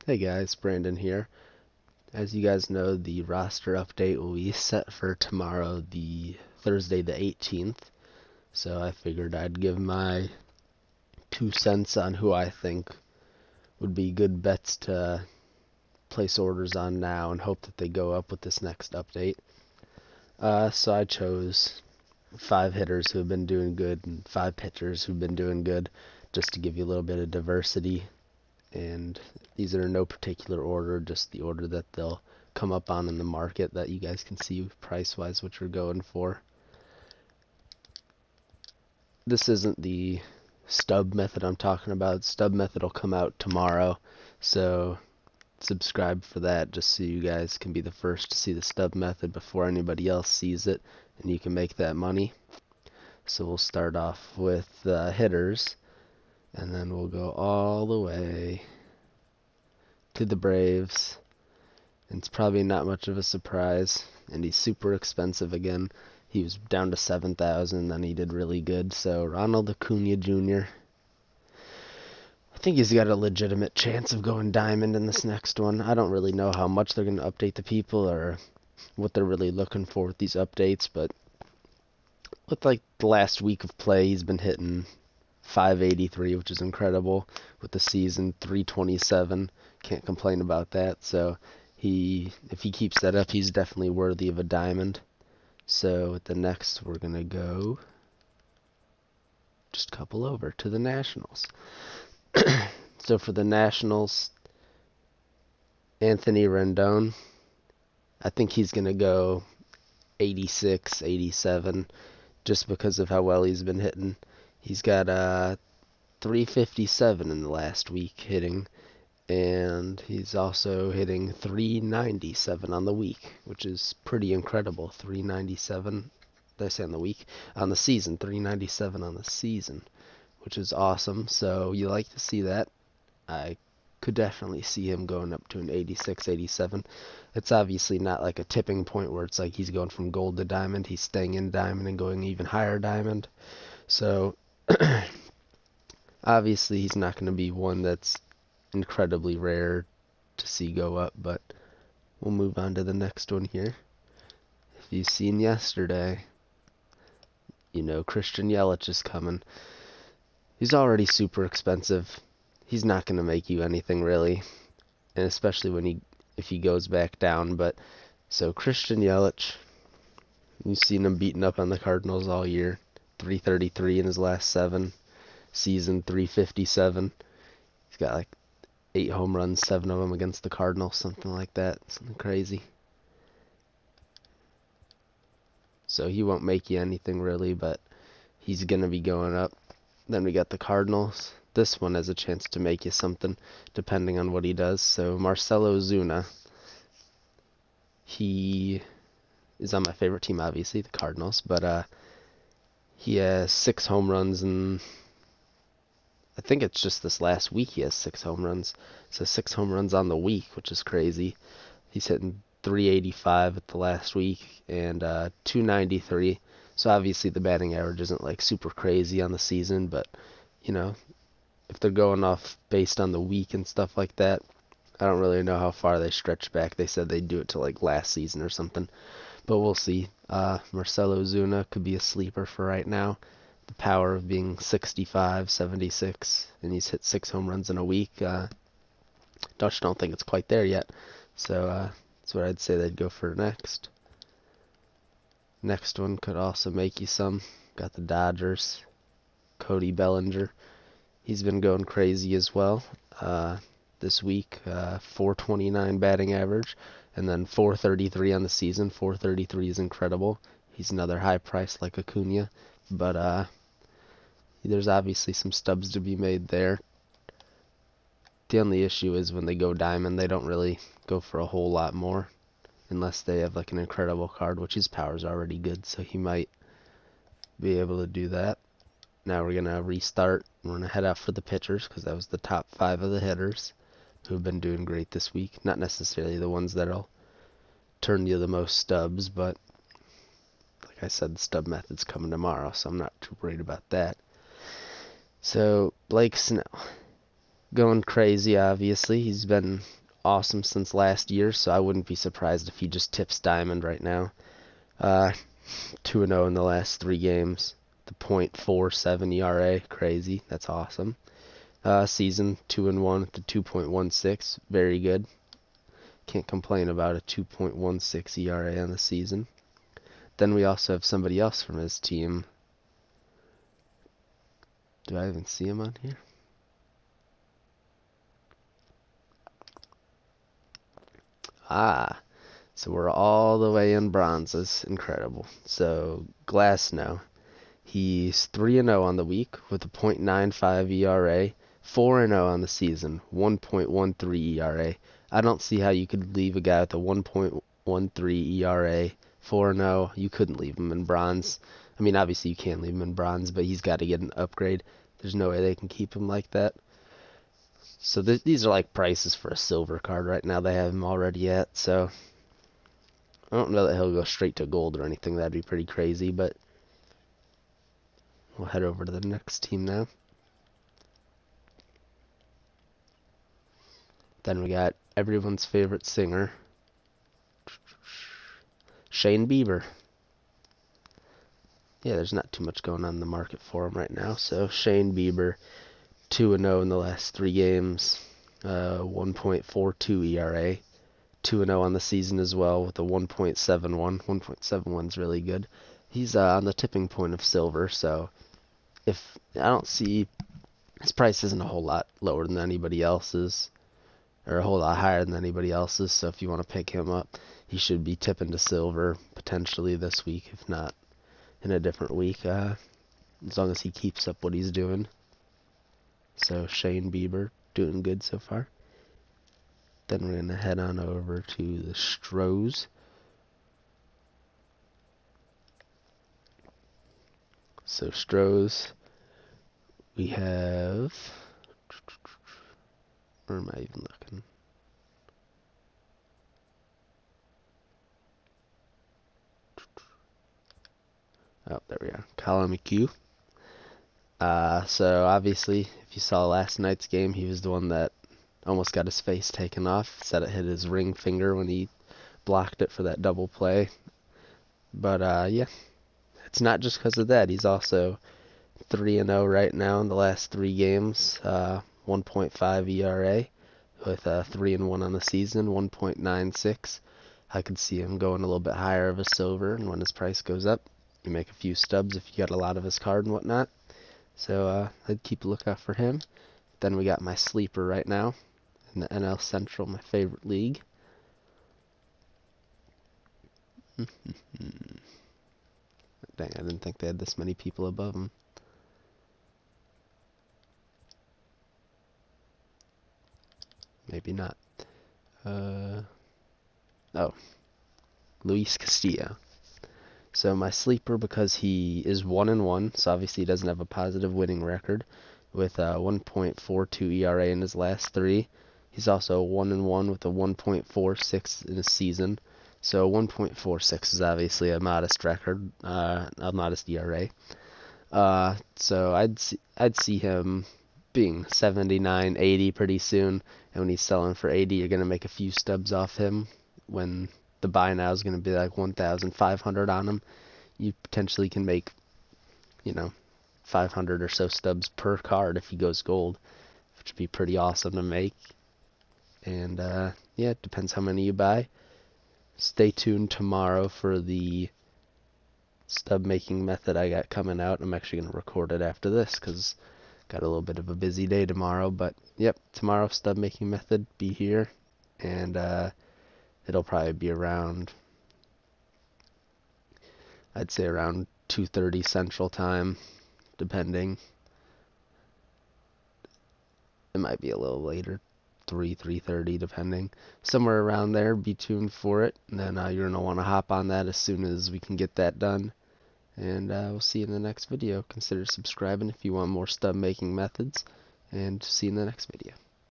Hey guys, Brandon here. As you guys know, the roster update will be set for tomorrow, the Thursday the 18th. So I figured I'd give my 2 cents on who I think would be good bets to place orders on now and hope that they go up with this next update. So I chose 5 hitters who have been doing good and 5 pitchers who've been doing good, just to give you a little bit of diversity. And these are in no particular order, just the order that they'll come up on in the market that you guys can see price-wise what you're going for. This isn't the stub method I'm talking about. Stub method will come out tomorrow, so subscribe for that just so you guys can be the first to see the stub method before anybody else sees it, and you can make that money. So we'll start off with hitters, and then we'll go all the way to the Braves. And it's probably not much of a surprise, and he's super expensive again. He was down to 7,000, then he did really good. So Ronald Acuna Jr., I think he's got a legitimate chance of going diamond in this next one. I don't really know how much they're going to update the people or what they're really looking for with these updates, but with like the last week of play, he's been hitting 583, which is incredible. With the season 327, can't complain about that. So if he keeps that up, he's definitely worthy of a diamond. So with the next, we're gonna go just a couple over to the Nationals. So for the Nationals, Anthony Rendon, I think he's gonna go 86, 87, just because of how well he's been hitting. He's got 357 in the last week hitting, and he's also hitting 397 on the week, which is pretty incredible. 397, did I say on the week? On the season, 397 on the season, which is awesome. So you like to see that. I could definitely see him going up to an 86, 87. It's obviously not like a tipping point where it's like he's going from gold to diamond. He's staying in diamond and going even higher diamond. So obviously he's not going to be one that's incredibly rare to see go up, but we'll move on to the next one here. If you've seen yesterday, you know Christian Yelich is coming. He's already super expensive. He's not going to make you anything really, and especially if he goes back down. But so Christian Yelich, you've seen him beating up on the Cardinals all year. 333 in his last 7. Season 357. He's got like 8 home runs, 7 of them against the Cardinals, something like that. Something crazy. So he won't make you anything really, but he's going to be going up. Then we got the Cardinals. This one has a chance to make you something, depending on what he does. So Marcell Ozuna, he is on my favorite team, obviously, the Cardinals, but he has 6 home runs, and I think it's just this last week he has 6 home runs. So 6 home runs on the week, which is crazy. He's hitting 385 at the last week and 293. So obviously the batting average isn't like super crazy on the season, but you know, if they're going off based on the week and stuff like that, I don't really know how far they stretch back. They said they'd do it to like last season or something, but we'll see. Marcell Ozuna could be a sleeper for right now. The power of being 65, 76, and he's hit 6 home runs in a week. Don't think it's quite there yet. So that's what I'd say they'd go for next. Next one could also make you some. Got the Dodgers. Cody Bellinger. He's been going crazy as well. This week, 429 batting average, and then 433 on the season. 433 is incredible. He's another high price like Acuna, but there's obviously some stubs to be made there. The only issue is when they go diamond, they don't really go for a whole lot more, unless they have like an incredible card, which his power's already good, so he might be able to do that. Now we're going to restart. We're going to head out for the pitchers, because that was the top 5 of the hitters who have been doing great this week. Not necessarily the ones that'll turn you the most stubs, but like I said, the stub method's coming tomorrow, so I'm not too worried about that. So, Blake Snell. going crazy, obviously. He's been awesome since last year, so I wouldn't be surprised if he just tips diamond right now. 2-0 in the last 3 games. The .47 ERA, crazy. That's awesome. Season 2-1 with the 2.16, very good. Can't complain about a 2.16 ERA on the season. Then we also have somebody else from his team. Do I even see him on here? So we're all the way in bronzes. Incredible. So Glasnow, he's 3-0 on the week with a .95 ERA, 4-0 on the season, 1.13 ERA. I don't see how you could leave a guy with a 1.13 ERA, 4-0. You couldn't leave him in bronze. I mean, obviously you can't leave him in bronze, but he's got to get an upgrade. There's no way they can keep him like that. So these are like prices for a silver card right now. They have him already at, so I don't know that he'll go straight to gold or anything. That'd be pretty crazy, but we'll head over to the next team now. Then we got everyone's favorite singer, Shane Bieber. Yeah, there's not too much going on in the market for him right now. So Shane Bieber, 2-0 in the last 3 games, 1.42 ERA, 2-0 on the season as well with a 1.71. 1.71 is really good. He's on the tipping point of silver, so if I don't see his price isn't a whole lot lower than anybody else's, or a whole lot higher than anybody else's. So if you want to pick him up, he should be tipping to silver potentially this week, if not in a different week, as long as he keeps up what he's doing. So Shane Bieber doing good so far. Then we're gonna head on over to the Stros. So Stros, we have, where am I even looking? Oh, there we are. Colin McHugh. So obviously, if you saw last night's game, he was the one that almost got his face taken off. Said it hit his ring finger when he blocked it for that double play. But yeah, it's not just because of that. He's also 3-0 right now in the last 3 games. 1.5 ERA with 3-1 on the season, 1.96. I could see him going a little bit higher of a silver, and when his price goes up, you make a few stubs if you got a lot of his card and whatnot. So I'd keep a lookout for him. Then we got my sleeper right now in the NL Central, my favorite league. Dang, I didn't think they had this many people above him. Maybe not. Oh, Luis Castillo. So my sleeper, because he is 1-1, so obviously he doesn't have a positive winning record, with a 1.42 ERA in his last 3. He's also 1-1 with a 1.46 in his season. So 1.46 is obviously a modest record, a modest ERA. So I'd see him being 79, 80 pretty soon, and when he's selling for 80, you're gonna make a few stubs off him. When the buy now is gonna be like 1,500 on him, you potentially can make, 500 or so stubs per card if he goes gold, which would be pretty awesome to make. And yeah, it depends how many you buy. Stay tuned tomorrow for the stub making method I got coming out. I'm actually going to record it after this because got a little bit of a busy day tomorrow. But yep, tomorrow stub making method, be here, and it'll probably be around, I'd say around 2:30 Central Time, depending. It might be a little later, 3:30 depending. Somewhere around there, be tuned for it. And then you're going to want to hop on that as soon as we can get that done. And we'll see you in the next video. Consider subscribing if you want more stub making methods. And see you in the next video.